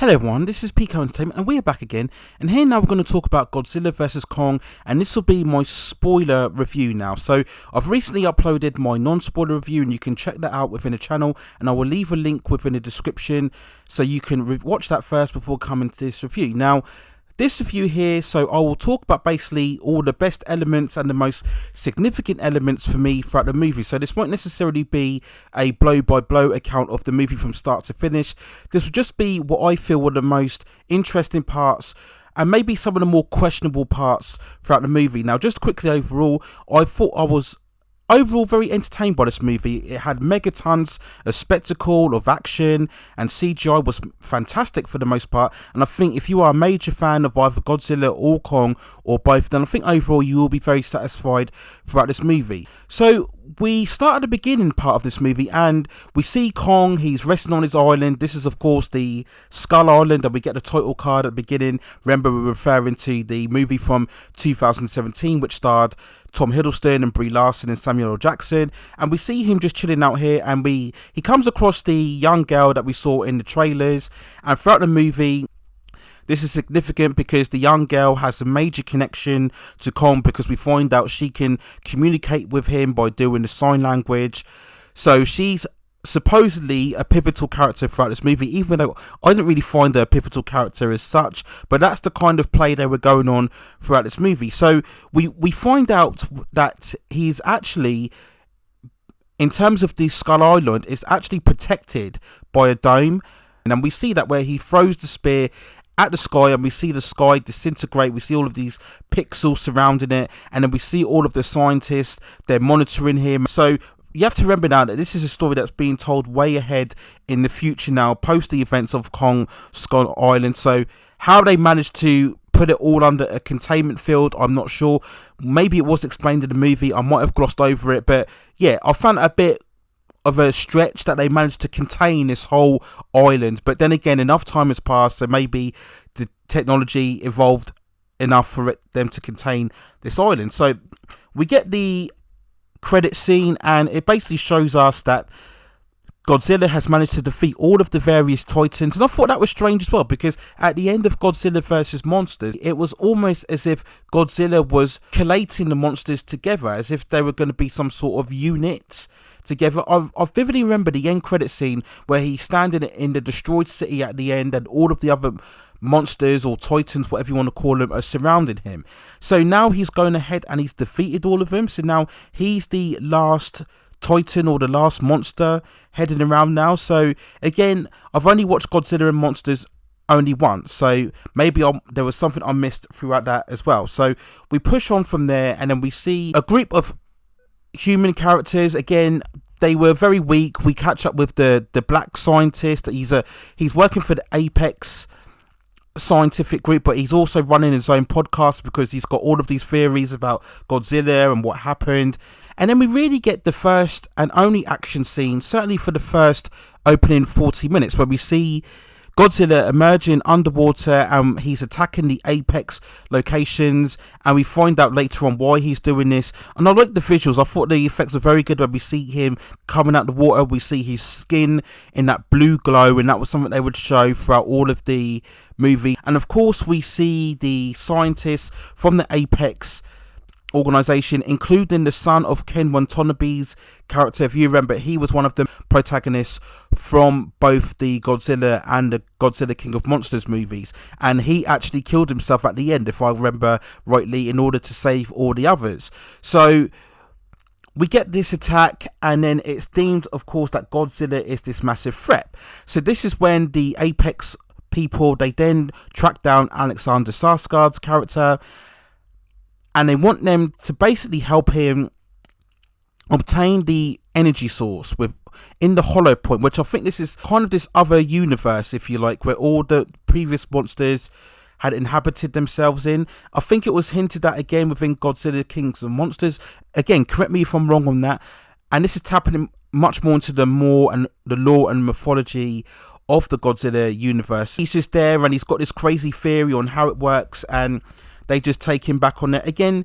Hello everyone, this is Pico Entertainment and we are back again, and here now we're going to talk about Godzilla vs Kong, and this will be my spoiler review now. So I've recently uploaded my non-spoiler review and you can check that out within the channel, and I will leave a link within the description so you can watch that first before coming to this review. Now this review here, so I will talk about basically all the best elements and the most significant elements for me throughout the movie. So this won't necessarily be a blow-by-blow account of the movie from start to finish. This will just be what I feel were the most interesting parts and maybe some of the more questionable parts throughout the movie. Now just quickly overall, I thought I was overall very entertained by this movie. It had megatons of spectacle, of action, and CGI was fantastic for the most part, and I think if you are a major fan of either Godzilla or Kong or both, then I think overall you will be very satisfied throughout this movie. So we start at the beginning part of this movie and we see Kong. He's resting on his island. This is of course the Skull Island, and we get the title card at the beginning. Remember, we're referring to the movie from 2017 which starred Tom Hiddleston and Brie Larson and Samuel L. Jackson, and we see him just chilling out here, and he comes across the young girl that we saw in the trailers, and throughout the movie this is significant because the young girl has a major connection to Kong, because we find out she can communicate with him by doing the sign language. So she's supposedly a pivotal character throughout this movie, even though I didn't really find her a pivotal character as such, but that's the kind of play they were going on throughout this movie. So we find out that he's actually, in terms of the Skull Island, is actually protected by a dome, and then we see that where he throws the spear at the sky and we see the sky disintegrate. We see all of these pixels surrounding it, and then we see all of the scientists, they're monitoring him. So you have to remember now that this is a story that's being told way ahead in the future now, post the events of Kong Skull Island. So how they managed to put it all under a containment field, I'm not sure. Maybe it was explained in the movie, I might have glossed over it, but yeah, I found it a bit of a stretch that they managed to contain this whole island. But then again, enough time has passed, so maybe the technology evolved enough for them to contain this island. So we get the credit scene, and it basically shows us that Godzilla has managed to defeat all of the various titans, and I thought that was strange as well, because at the end of Godzilla vs Monsters, it was almost as if Godzilla was collating the monsters together, as if they were going to be some sort of unit together. I vividly remember the end credit scene where he's standing in the destroyed city at the end, and all of the other monsters or titans, whatever you want to call them, are surrounding him. So now he's going ahead and he's defeated all of them, so now he's the last titan or the last monster heading around now. So again, I've only watched Godzilla and Monsters only once, so maybe there was something I missed throughout that as well. So we push on from there, and then we see a group of human characters. Again, they were very weak. We catch up with the black scientist. He's working for the Apex scientific group, but he's also running his own podcast because he's got all of these theories about Godzilla and what happened. And then we really get the first and only action scene, certainly for the first opening 40 minutes, where we see Godzilla emerging underwater, and he's attacking the Apex locations, and we find out later on why he's doing this. And I like the visuals. I thought the effects were very good when we see him coming out the water. We see his skin in that blue glow, and that was something they would show throughout all of the movie. And of course we see the scientists from the Apex organization, including the son of Ken Watanabe's character. If you remember, he was one of the protagonists from both the Godzilla and the Godzilla King of Monsters movies, and he actually killed himself at the end, if I remember rightly, in order to save all the others. So we get this attack, and then it's deemed, of course, that Godzilla is this massive threat. So this is when the Apex people, they then track down Alexander Skarsgård's character, and they want them to basically help him obtain the energy source in the hollow point, which I think this is kind of this other universe, if you like, where all the previous monsters had inhabited themselves in. I think it was hinted at again within Godzilla Kings of Monsters. Again, correct me if I'm wrong on that. And this is tapping much more into the lore and mythology of the Godzilla universe. He's just there, and he's got this crazy theory on how it works, and they just take him back on it. Again,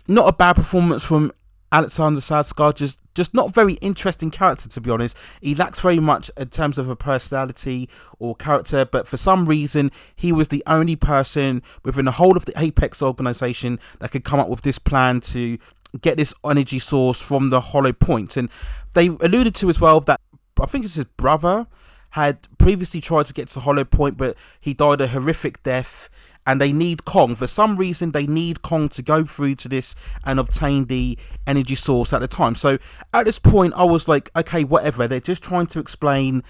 not a bad performance from Alexander Skarsgård, just not very interesting character, to be honest. He lacks very much in terms of a personality or character, but for some reason he was the only person within the whole of the Apex organization that could come up with this plan to get this energy source from the hollow point. And they alluded to as well that I think it's his brother had previously tried to get to hollow point, but he died a horrific death, and they need Kong. For some reason, they need Kong to go through to this and obtain the energy source at the time. So at this point, I was like, okay, whatever. They're just trying to explain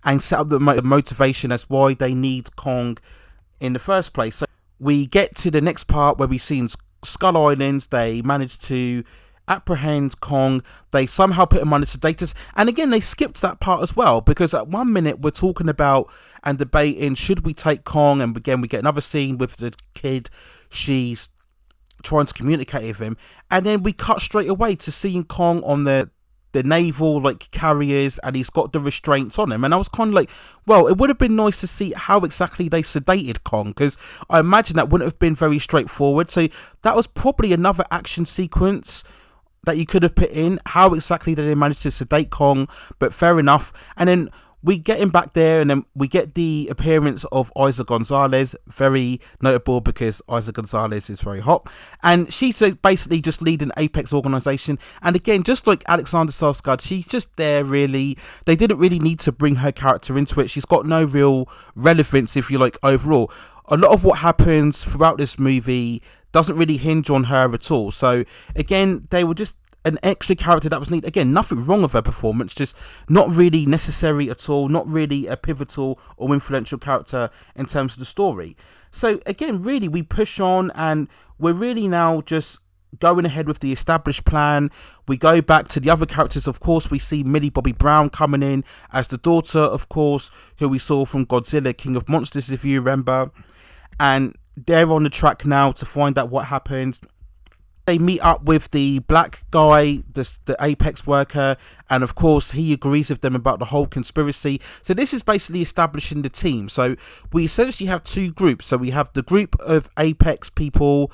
and set up the motivation as why they need Kong in the first place. So we get to the next part where we see in Skull Islands, they manage to apprehend Kong. They somehow put him under sedatus, and again they skipped that part as well, because at 1 minute we're talking about and debating should we take Kong, and again we get another scene with the kid, she's trying to communicate with him, and then we cut straight away to seeing Kong on the naval like carriers, and he's got the restraints on him. And I was kind of like, well, it would have been nice to see how exactly they sedated Kong, because I imagine that wouldn't have been very straightforward. So that was probably another action sequence that you could have put in, how exactly did they manage to sedate Kong, but fair enough. And then we get him back there, and then we get the appearance of Isa Gonzalez, very notable because Isa Gonzalez is very hot, and she's basically just leading Apex organization. And again, just like Alexander Skarsgård, she's just there really. They didn't really need to bring her character into it. She's got no real relevance, if you like, overall. A lot of what happens throughout this movie doesn't really hinge on her at all. So again, they were just an extra character that was needed. Again, nothing wrong with her performance, just not really necessary at all, not really a pivotal or influential character in terms of the story. So again, really, we push on, and we're really now just going ahead with the established plan. We go back to the other characters. Of course, we see Millie Bobby Brown coming in as the daughter, of course, who we saw from Godzilla King of Monsters, if you remember, and they're on the track now to find out what happened. They meet up with the black guy, the Apex worker, and of course he agrees with them about the whole conspiracy. So this is basically establishing the team. So we essentially have two groups. So we have the group of Apex people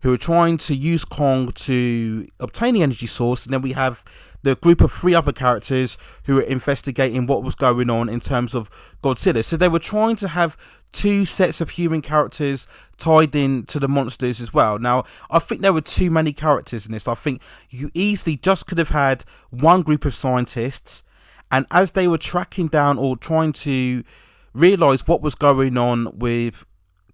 who are trying to use Kong to obtain the energy source, and then we have the group of three other characters who are investigating what was going on in terms of Godzilla. So they were trying to have two sets of human characters tied in to the monsters as well. Now, I think there were too many characters in this. I think you easily just could have had one group of scientists, and as they were tracking down or trying to realize what was going on with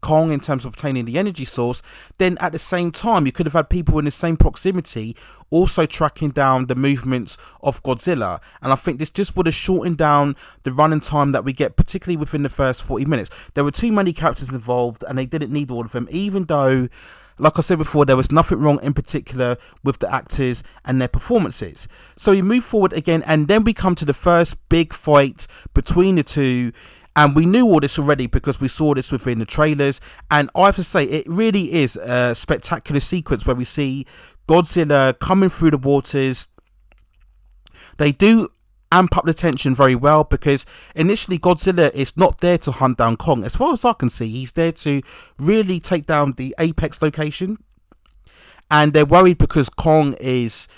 Kong in terms of obtaining the energy source, then at the same time you could have had people in the same proximity also tracking down the movements of Godzilla. And I think this just would have shortened down the running time that we get, particularly within the first 40 minutes. There were too many characters involved, and they didn't need all of them, even though, like I said before, there was nothing wrong in particular with the actors and their performances. So we move forward again, and then we come to the first big fight between the two. And we knew all this already because we saw this within the trailers. And I have to say, it really is a spectacular sequence where we see Godzilla coming through the waters. They do amp up the tension very well, because initially Godzilla is not there to hunt down Kong. As far as I can see, he's there to really take down the Apex location. And they're worried because Kong is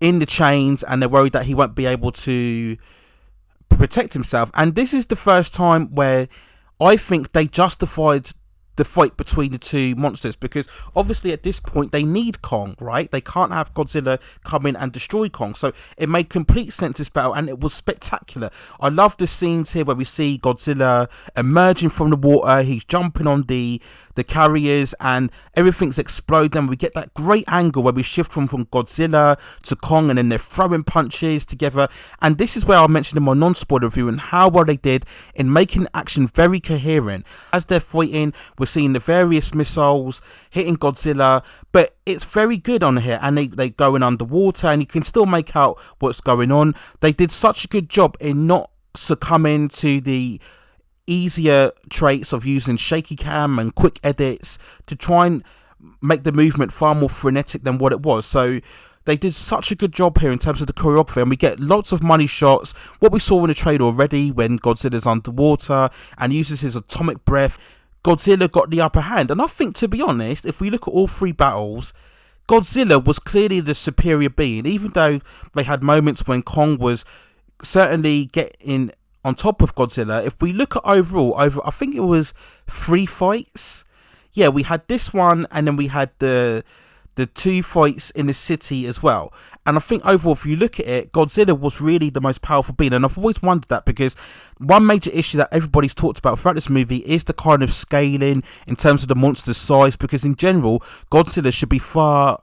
in the chains, and they're worried that he won't be able to protect himself. And this is the first time where I think they justified the fight between the two monsters, because obviously at this point they need Kong, right? They can't have Godzilla come in and destroy Kong. So it made complete sense, this battle, and it was spectacular. I love the scenes here where we see Godzilla emerging from the water. He's jumping on the carriers, and everything's exploding. We get that great angle where we shift from Godzilla to Kong, and then they're throwing punches together. And this is where I mentioned in my non-spoiler review and how well they did in making action very coherent. As they're fighting, we're seeing the various missiles hitting Godzilla, but it's very good on here, and they going underwater, and you can still make out what's going on. They did such a good job in not succumbing to the easier traits of using shaky cam and quick edits to try and make the movement far more frenetic than what it was. So they did such a good job here in terms of the choreography, and we get lots of money shots. What we saw in the trailer already, when Godzilla's underwater and uses his atomic breath, Godzilla got the upper hand. And I think, to be honest, if we look at all three battles, Godzilla was clearly the superior being, even though they had moments when Kong was certainly getting on top of Godzilla. If we look at overall, I think it was 3 fights. Yeah, we had this one, and then we had the 2 fights in the city as well. And I think overall, if you look at it, Godzilla was really the most powerful being. And I've always wondered that, because one major issue that everybody's talked about throughout this movie is the kind of scaling in terms of the monster's size, because in general, Godzilla should be far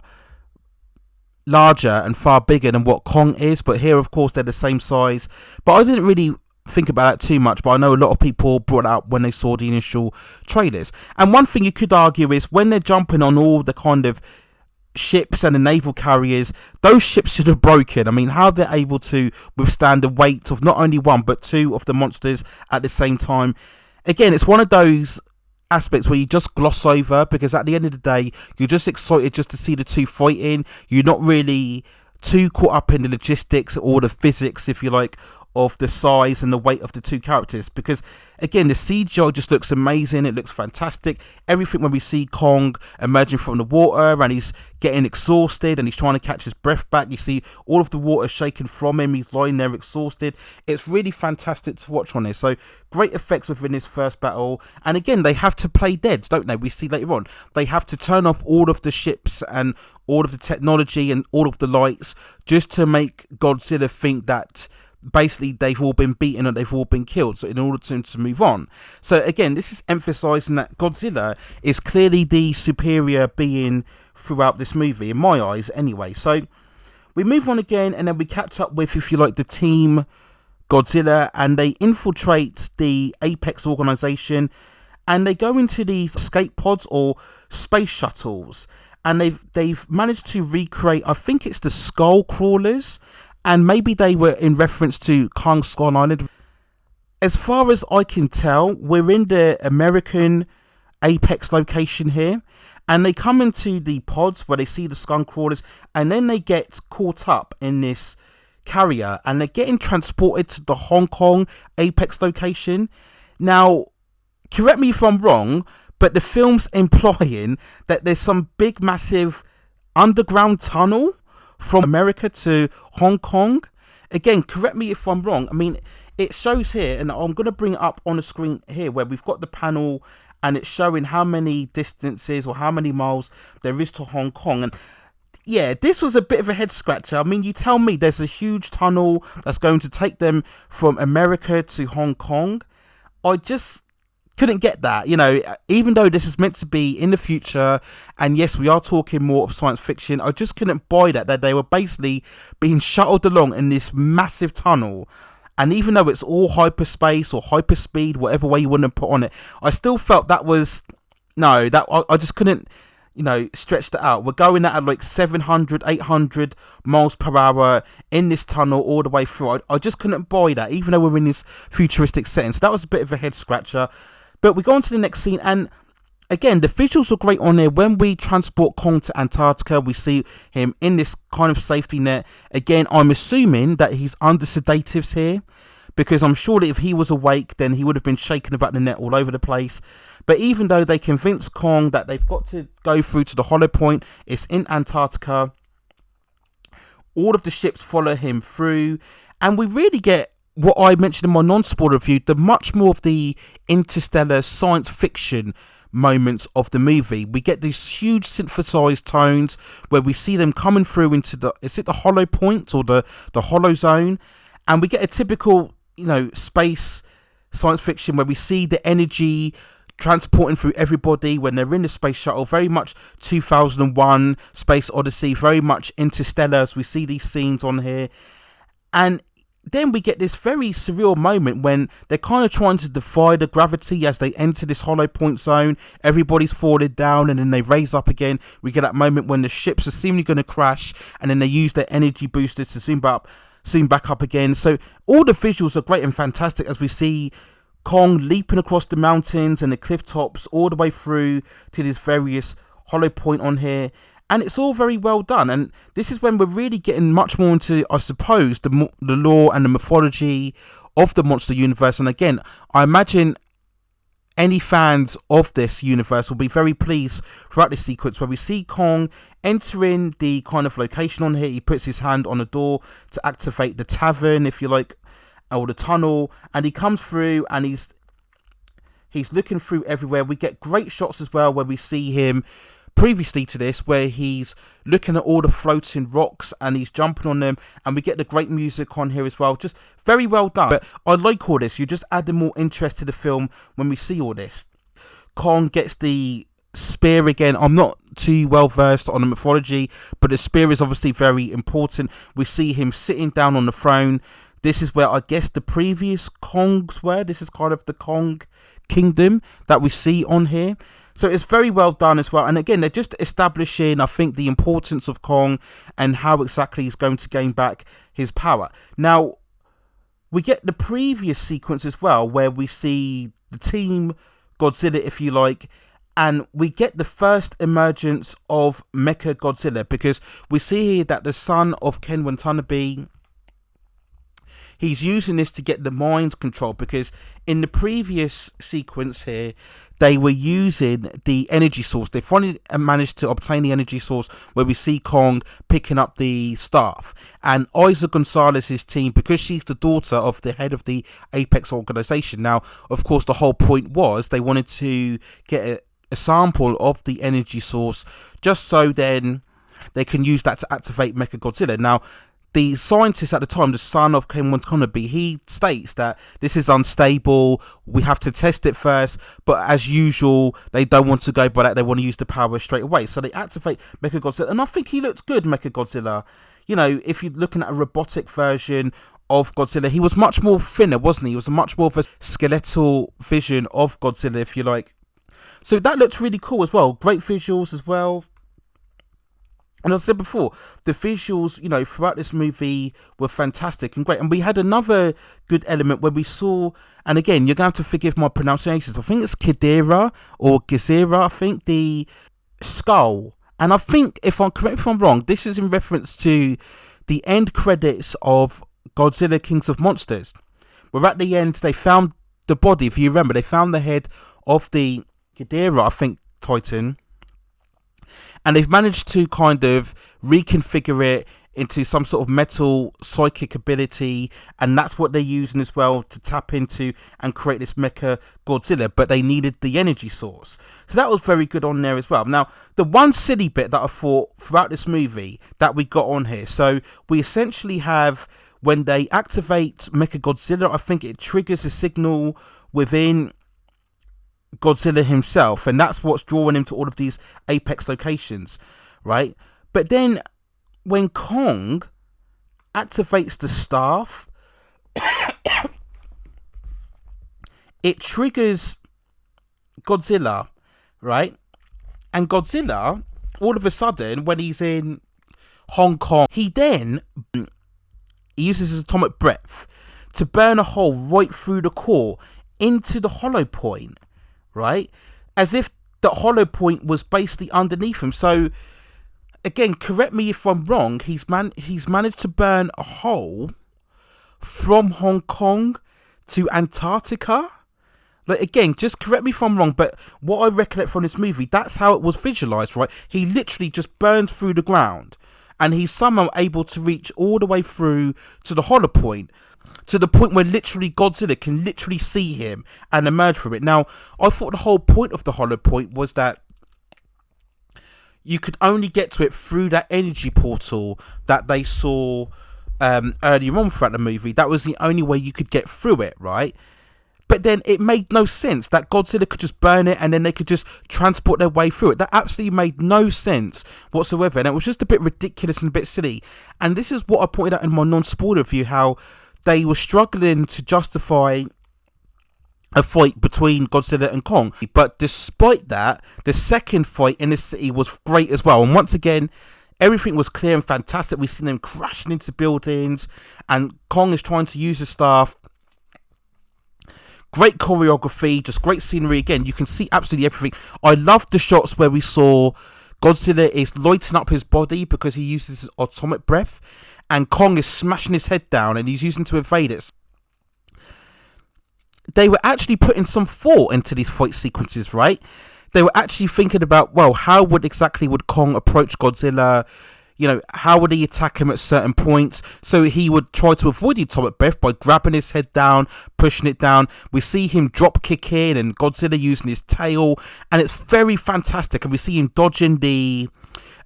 larger and far bigger than what Kong is, but here of course they're the same size. But I didn't really think about that too much, but I know a lot of people brought it up when they saw the initial trailers. And one thing you could argue is when they're jumping on all the kind of ships and the naval carriers, those ships should have broken. I mean, how they're able to withstand the weight of not only one but 2 of the monsters at the same time. Again, it's one of those aspects where you just gloss over, because at the end of the day you're just excited just to see the 2 fighting. You're not really too caught up in the logistics or the physics, if you like, of the size and the weight of the 2 characters, because again the CGI just looks amazing. It looks fantastic. Everything when we see Kong emerging from the water and he's getting exhausted and he's trying to catch his breath back, you see all of the water shaking from him, he's lying there exhausted. It's really fantastic to watch on this. So great effects within this first battle. And again, they have to play dead, don't they? We see later on they have to turn off all of the ships and all of the technology and all of the lights just to make Godzilla think that basically they've all been beaten or they've all been killed, so in order to move on. So again, this is emphasizing that Godzilla is clearly the superior being throughout this movie, in my eyes anyway. So we move on again, and then we catch up with, if you like, the team Godzilla, and they infiltrate the Apex organization, and they go into these escape pods or space shuttles, and they've managed to recreate, I think it's the skull crawlers, and maybe they were in reference to Kong Skull Island. As far as I can tell, we're in the American Apex location here, and they come into the pods where they see the skull crawlers, and then they get caught up in this carrier, and they're getting transported to the Hong Kong Apex location. Now, correct me if I'm wrong, but the film's implying that there's some big, massive underground tunnel from America to Hong Kong. Again, correct me if I'm wrong. I mean, it shows here, and I'm going to bring it up on the screen here, where we've got the panel and it's showing how many distances or how many miles there is to Hong Kong. And yeah, this was a bit of a head scratcher. I mean, you tell me there's a huge tunnel that's going to take them from America to Hong Kong. I just couldn't get that, you know, even though this is meant to be in the future, and yes, we are talking more of science fiction, I just couldn't buy that they were basically being shuttled along in this massive tunnel. And even though it's all hyperspace or hyperspeed, whatever way you want to put on it, I still felt that was, no, that I just couldn't, you know, stretch that out. We're going at like 700, 800 miles per hour in this tunnel all the way through. I just couldn't buy that, even though we're in this futuristic setting. So that was a bit of a head scratcher. But we go on to the next scene, and again, the visuals are great on there. When we transport Kong to Antarctica, we see him in this kind of safety net. Again, I'm assuming that he's under sedatives here, because I'm sure that if he was awake, then he would have been shaking about the net all over the place. But even though they convince Kong that they've got to go through to the hollow point, it's in Antarctica, all of the ships follow him through, and we really get what I mentioned in my non-spoiler review, the much more of the interstellar science fiction moments of the movie. We get these huge synthesized tones where we see them coming through into the, is it the hollow point or the hollow zone? And we get a typical, you know, space science fiction where we see the energy transporting through everybody when they're in the space shuttle. Very much 2001 Space Odyssey, very much interstellar as we see these scenes on here. And then we get this very surreal moment when they're kind of trying to defy the gravity as they enter this hollow point zone. Everybody's falling down and then they raise up again. We get that moment when the ships are seemingly going to crash, and then they use their energy boosters to zoom back up again. So all the visuals are great and fantastic as we see Kong leaping across the mountains and the cliff tops all the way through to this various hollow point on here. And it's all very well done. And this is when we're really getting much more into, I suppose, the lore and the mythology of the monster universe. And again, I imagine any fans of this universe will be very pleased throughout this sequence where we see Kong entering the kind of location on here. He puts his hand on the door to activate the tavern, if you like, or the tunnel, and he comes through and he's looking through everywhere. We get great shots as well where we see him previously to this where he's looking at all the floating rocks and he's jumping on them, and we get the great music on here as well. Just very well done. But I like all this. You're just adding more interest to the film when we see all this. Kong gets the spear again. I'm not too well versed on the mythology, but the spear is obviously very important. We see him sitting down on the throne. This is where I guess the previous Kongs were. This is kind of the Kong kingdom that we see on here. So it's very well done as well. And again, they're just establishing, I think, the importance of Kong and how exactly he's going to gain back his power. Now, we get the previous sequence as well, where we see the team Godzilla, if you like, and we get the first emergence of Mecha Godzilla, because we see here that the son of Ken Watanabe, he's using this to get the mind control, because in the previous sequence here, they were using the energy source. They finally managed to obtain the energy source where we see Kong picking up the staff. And Isa Gonzalez's team, because she's the daughter of the head of the Apex organization. Now, of course, the whole point was they wanted to get a sample of the energy source just so then they can use that to activate Mechagodzilla. Now, the scientist at the time, the son of Ken Watanabe, he states that this is unstable, we have to test it first, but as usual, they don't want to go by that, they want to use the power straight away. So they activate Mechagodzilla, and I think he looks good, Mechagodzilla. You know, if you're looking at a robotic version of Godzilla, he was much more thinner, wasn't he? He was much more of a skeletal vision of Godzilla, if you like. So that looks really cool as well. Great visuals as well. And as I said before, the visuals, you know, throughout this movie were fantastic and great. And we had another good element where we saw, and again, you're going to have to forgive my pronunciations. I think it's Kidera or Gazera, I think, the skull. And I think, if I'm correct, if I'm wrong, this is in reference to the end credits of Godzilla Kings of Monsters, where at the end they found the body. If you remember, they found the head of the Ghidorah, I think, Titan, and they've managed to kind of reconfigure it into some sort of metal psychic ability, and that's what they're using as well to tap into and create this Mecha Godzilla, but they needed the energy source. So that was very good on there as well. Now, the one silly bit that I thought throughout this movie that we got on here, so we essentially have, when they activate Mecha Godzilla, I think it triggers a signal within Godzilla himself, and that's what's drawing him to all of these Apex locations, right? But then when Kong activates the staff, it triggers Godzilla, right? And Godzilla, all of a sudden, when he's in Hong Kong, he uses his atomic breath to burn a hole right through the core into the hollow point, right? As if the hollow point was basically underneath him. So again, correct me if I'm wrong, he's managed to burn a hole from Hong Kong to Antarctica. Like, again, just correct me if I'm wrong, but what I recollect from this movie, that's how it was visualized, right? He literally just burned through the ground, and he's somehow able to reach all the way through to the hollow point, to the point where literally Godzilla can literally see him and emerge from it. Now, I thought the whole point of the hollow point was that you could only get to it through that energy portal that they saw earlier on throughout the movie. That was the only way you could get through it, right? But then it made no sense that Godzilla could just burn it and then they could just transport their way through it. That absolutely made no sense whatsoever, and it was just a bit ridiculous and a bit silly. And this is what I pointed out in my non-spoiler review, how they were struggling to justify a fight between Godzilla and Kong. But despite that, the second fight in this city was great as well. And once again, everything was clear and fantastic. We've seen them crashing into buildings, and Kong is trying to use the staff. Great choreography, just great scenery. Again, you can see absolutely everything. I loved the shots where we saw Godzilla is lighting up his body because he uses his atomic breath, and Kong is smashing his head down and he's using to evade it. they were actually putting some thought into these fight sequences, right? They were actually thinking about, well, how would Kong approach Godzilla? You know, how would he attack him at certain points? So he would try to avoid the atomic breath by grabbing his head down, pushing it down. We see him drop kick in and Godzilla using his tail, and it's very fantastic. And we see him dodging the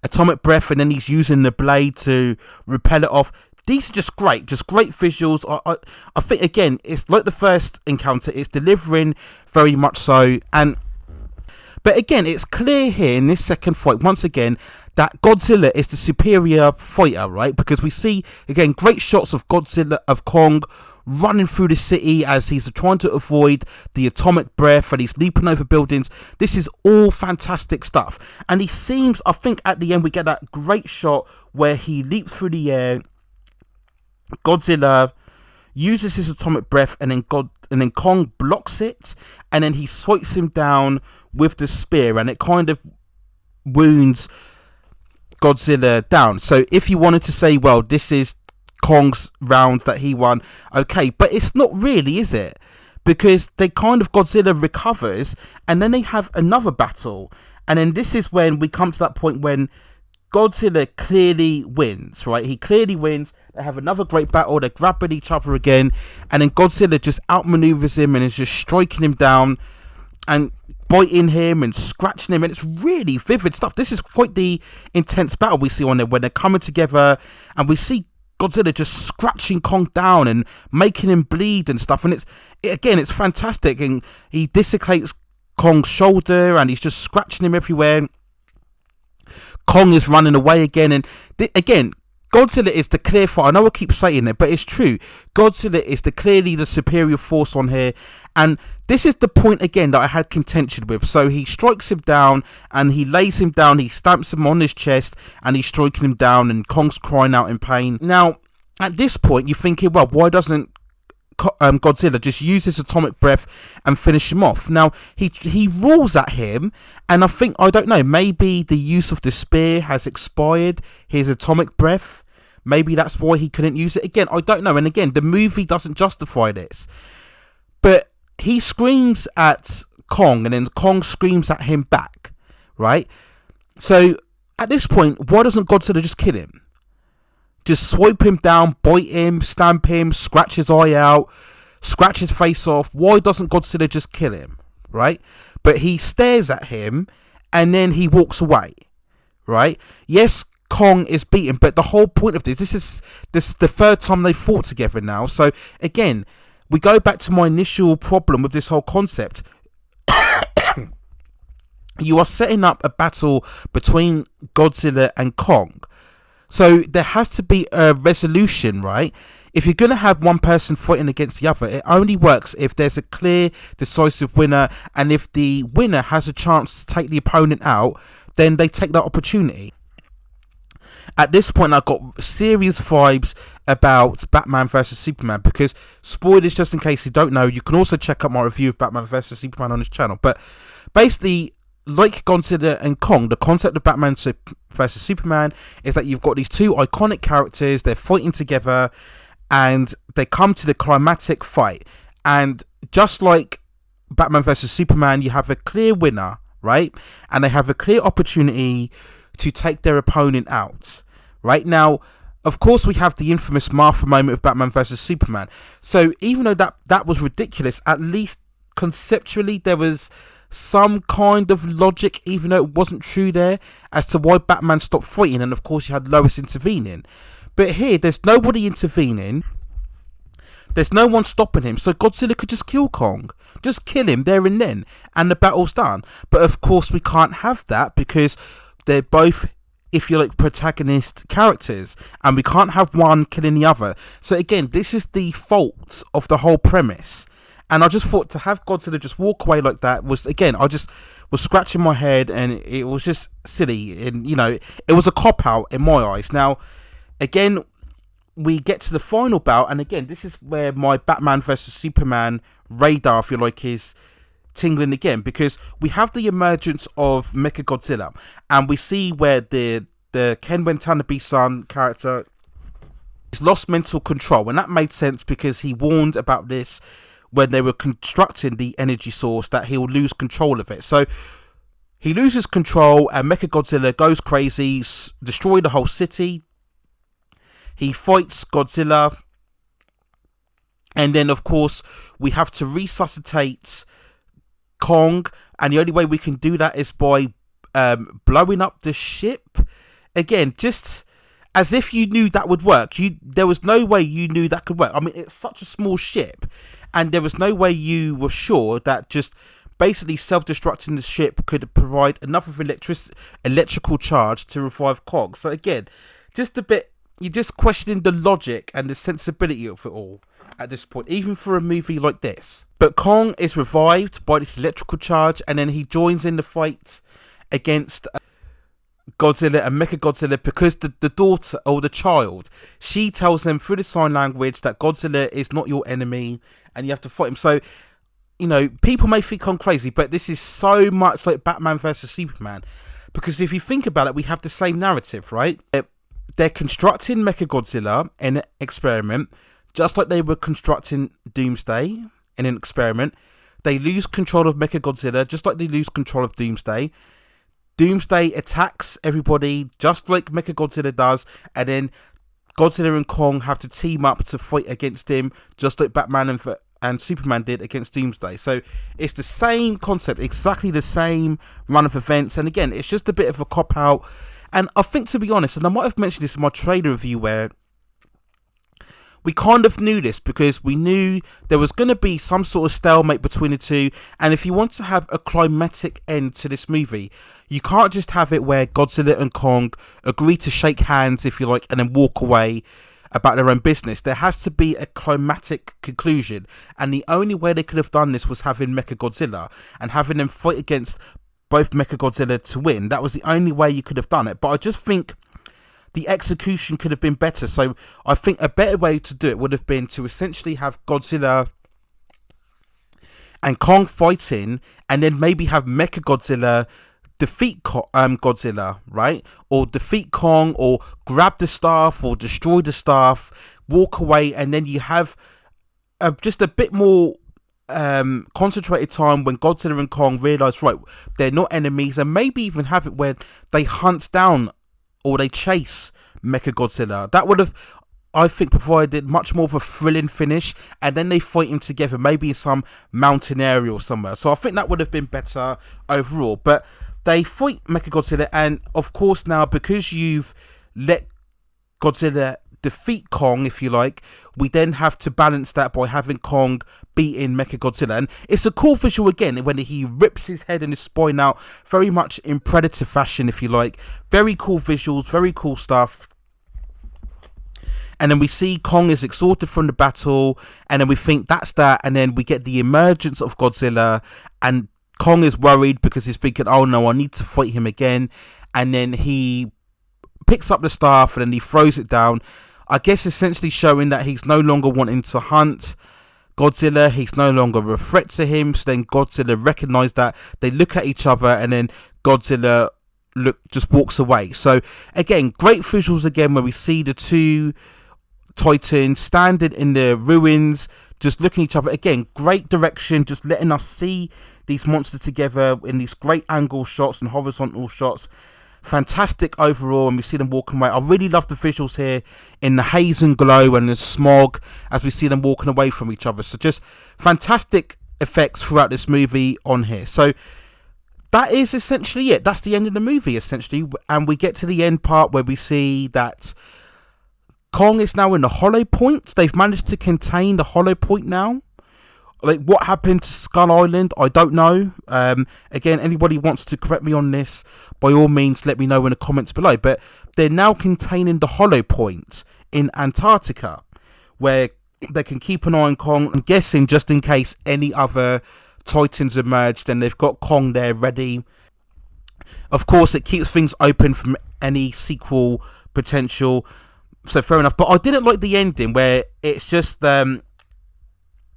atomic breath, and then he's using the blade to repel it off. These are just great visuals. I think, again, it's like the first encounter. It's delivering very much so. But again, it's clear here in this second fight, once again, that Godzilla is the superior fighter, right? Because we see, again, great shots of Kong running through the city as he's trying to avoid the atomic breath, and he's leaping over buildings. This is all fantastic stuff. And he seems, I think at the end we get that great shot where he leaps through the air. Godzilla uses his atomic breath, and then Kong blocks it, and then he swipes him down with the spear, and it kind of wounds Godzilla down. So if you wanted to say, well, this is Kong's round that he won, okay, but it's not really, is it? Because Godzilla recovers, and then they have another battle, and then this is when we come to that point when Godzilla clearly wins, right? He clearly wins. They have another great battle. They're grabbing each other again, and then Godzilla just outmaneuvers him and is just striking him down and biting him and scratching him, and it's really vivid stuff. This is quite the intense battle we see on there when they're coming together, and we see Godzilla just scratching Kong down and making him bleed and stuff, and it's fantastic. And he dislocates Kong's shoulder, and he's just scratching him everywhere. Kong is running away again, and again, Godzilla is the clear fighter. I know I keep saying it, but it's true. Godzilla is clearly the superior force on here, and this is the point again that I had contention with. So he strikes him down, and he lays him down, he stamps him on his chest, and he's striking him down, and Kong's crying out in pain. Now, at this point, you're thinking, well, why doesn't Godzilla just use his atomic breath and finish him off? Now he roars at him, and I don't know, maybe the use of the spear has expired, his atomic breath, maybe that's why he couldn't use it again. I don't know. And again, the movie doesn't justify this, but he screams at Kong, and then Kong screams at him back, right? So at this point, why doesn't Godzilla just kill him? Just swipe him down, bite him, stamp him, scratch his eye out, scratch his face off. Why doesn't Godzilla just kill him, right? But he stares at him, and then he walks away, right? Yes, Kong is beaten, but the whole point of this is the third time they fought together now. So again, we go back to my initial problem with this whole concept. You are setting up a battle between Godzilla and Kong. So there has to be a resolution, right? If you're going to have one person fighting against the other, it only works if there's a clear, decisive winner, and if the winner has a chance to take the opponent out, then they take that opportunity. At this point, I've got serious vibes about Batman vs Superman, because, spoilers just in case you don't know, you can also check out my review of Batman vs Superman on this channel. But basically, like Godzilla and Kong, the concept of Batman vs Superman is that you've got these two iconic characters, they're fighting together, and they come to the climatic fight. And just like Batman vs Superman, you have a clear winner, right? And they have a clear opportunity to take their opponent out. Right now, of course, we have the infamous Martha moment of Batman vs Superman. So even though that was ridiculous, at least conceptually there was some kind of logic, even though it wasn't true there, as to why Batman stopped fighting. And of course you had Lois intervening, but here there's nobody intervening, there's no one stopping him, so Godzilla could just kill Kong, just kill him there and then, and the battle's done. But of course we can't have that, because they're both, if you like, protagonist characters, and we can't have one killing the other. So again, this is the fault of the whole premise. And I just thought to have Godzilla just walk away like that was, again, I just was scratching my head, and it was just silly. And, you know, it was a cop-out in my eyes. Now, again, we get to the final bout, and again, this is where my Batman vs Superman radar, if you like, is tingling again, because we have the emergence of Mechagodzilla, and we see where the Ken Watanabe-san character has lost mental control, and that made sense because he warned about this when they were constructing the energy source, that he'll lose control of it. So he loses control and Mechagodzilla goes crazy, destroy the whole city. He fights Godzilla. And then, of course, we have to resuscitate Kong. And the only way we can do that is by blowing up the ship. Again, just as if you knew that would work. There was no way you knew that could work. I mean, it's such a small ship. And there was no way you were sure that just basically self-destructing the ship could provide enough of electrical charge to revive Kong. So again, just a bit, you're just questioning the logic and the sensibility of it all at this point, even for a movie like this. But Kong is revived by this electrical charge, and then he joins in the fight against Godzilla and Mechagodzilla, because the daughter, or the child, she tells them through the sign language that Godzilla is not your enemy and you have to fight him. So, you know, people may think I'm crazy, but this is so much like Batman versus Superman, because if you think about it, we have the same narrative, right? They're constructing Mechagodzilla in an experiment, just like they were constructing Doomsday in an experiment. They lose control of Mechagodzilla, just like they lose control of Doomsday. Doomsday attacks everybody, just like Mechagodzilla does, and then Godzilla and Kong have to team up to fight against him, just like Batman and Superman did against Doomsday. So it's the same concept, exactly the same run of events. And again, it's just a bit of a cop-out. And I think, to be honest, and I might have mentioned this in my trailer review, where we kind of knew this, because we knew there was going to be some sort of stalemate between the two. And if you want to have a climatic end to this movie, you can't just have it where Godzilla and Kong agree to shake hands, if you like, and then walk away about their own business. There has to be a climatic conclusion, and the only way they could have done this was having Mechagodzilla and having them fight against both Mechagodzilla to win. That was the only way you could have done it. But I just think the execution could have been better. So I think a better way to do it would have been to essentially have Godzilla and Kong fighting, and then maybe have Mechagodzilla defeat Godzilla, right? Or defeat Kong, or grab the staff, or destroy the staff, walk away, and then you have just a bit more concentrated time when Godzilla and Kong realise, right, they're not enemies, and maybe even have it where they hunt down or they chase Mechagodzilla. That would have, I think, provided much more of a thrilling finish, and then they fight him together, maybe in some mountain area or somewhere. So I think that would have been better overall. But they fight Mechagodzilla, and of course now, because you've let Godzilla defeat Kong, if you like, we then have to balance that by having Kong beating Mechagodzilla. And it's a cool visual again when he rips his head and his spine out, very much in Predator fashion, if you like. Very cool visuals, very cool stuff. And then we see Kong is exhausted from the battle, and then we think that's that, and then we get the emergence of Godzilla, and Kong is worried because he's thinking, oh no, I need to fight him again. And then he picks up the staff and then he throws it down, I guess essentially showing that he's no longer wanting to hunt Godzilla, he's no longer a threat to him. So then Godzilla recognises that, they look at each other, and then Godzilla just walks away. So again, great visuals again, where we see the two Titans standing in the ruins, just looking at each other. Again, great direction, just letting us see these monsters together in these great angle shots and horizontal shots. Fantastic overall, and we see them walking away. I really love the visuals here in the haze and glow and the smog as we see them walking away from each other. So just fantastic effects throughout this movie on here. So that is essentially it. That's the end of the movie essentially, and we get to the end part where we see that Kong is now in the hollow point. They've managed to contain the hollow point now. Like, what happened to Skull Island, I don't know. Again, anybody wants to correct me on this, by all means, let me know in the comments below. But they're now containing the hollow point in Antarctica, where they can keep an eye on Kong. I'm guessing just in case any other Titans emerge, then they've got Kong there ready. Of course, it keeps things open from any sequel potential. So fair enough. But I didn't like the ending where it's just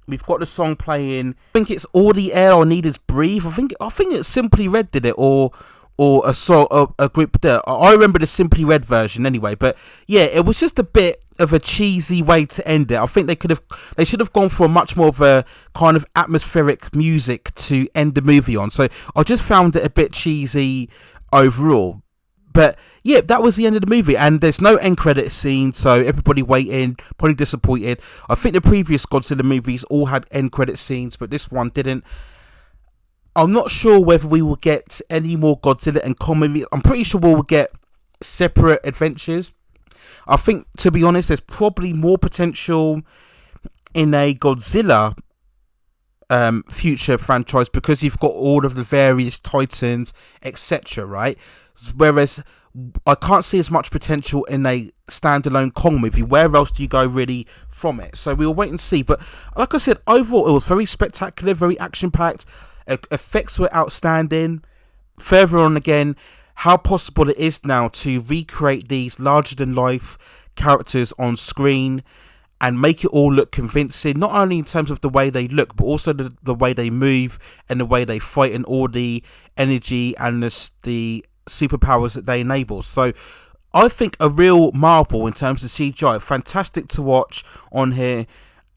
we've got the song playing. I think it's All the Air I Need Is Breathe. I think it's Simply Red did it, or a song, a group there. I remember the Simply Red version anyway. But yeah, it was just a bit of a cheesy way to end it. I think they should have gone for a much more of a kind of atmospheric music to end the movie on. So I just found it a bit cheesy overall. But yeah, that was the end of the movie, and there's no end credit scene, so everybody waiting, probably disappointed. I think the previous Godzilla movies all had end credit scenes, but this one didn't. I'm not sure whether we will get any more Godzilla and Kong movies. I'm pretty sure we'll get separate adventures. I think, to be honest, there's probably more potential in a Godzilla future franchise, because you've got all of the various Titans, etc., right? Whereas I can't see as much potential in a standalone Kong movie. Where else do you go really from it? So we'll wait and see. But like I said, overall, it was very spectacular, very action-packed. Effects were outstanding. Further on again, how possible it is now to recreate these larger-than-life characters on screen and make it all look convincing, not only in terms of the way they look, but also the way they move and the way they fight, and all the energy and the superpowers that they enable. So I think a real marvel in terms of CGI. Fantastic to watch on here,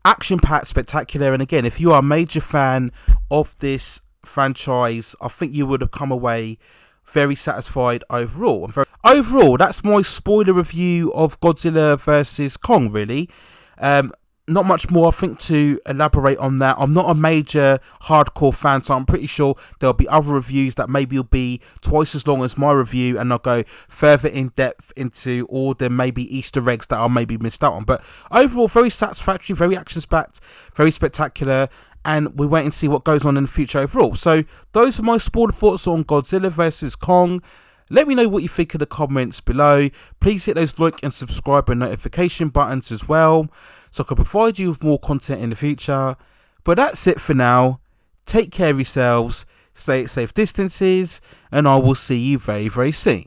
action packed, spectacular. And again, if you are a major fan of this franchise, I think you would have come away very satisfied overall. Overall, that's my spoiler review of Godzilla vs Kong, really. Not much more, I think, to elaborate on that. I'm not a major hardcore fan, so I'm pretty sure there'll be other reviews that maybe will be twice as long as my review, and I'll go further in depth into all the maybe Easter eggs that I maybe missed out on. But overall, very satisfactory, very action-packed, very spectacular, and we wait and see what goes on in the future overall. So those are my spoiler thoughts on Godzilla vs Kong. Let me know what you think in the comments below. Please hit those like and subscribe and notification buttons as well, so I can provide you with more content in the future. But that's it for now. Take care of yourselves, stay at safe distances, and I will see you very, very soon.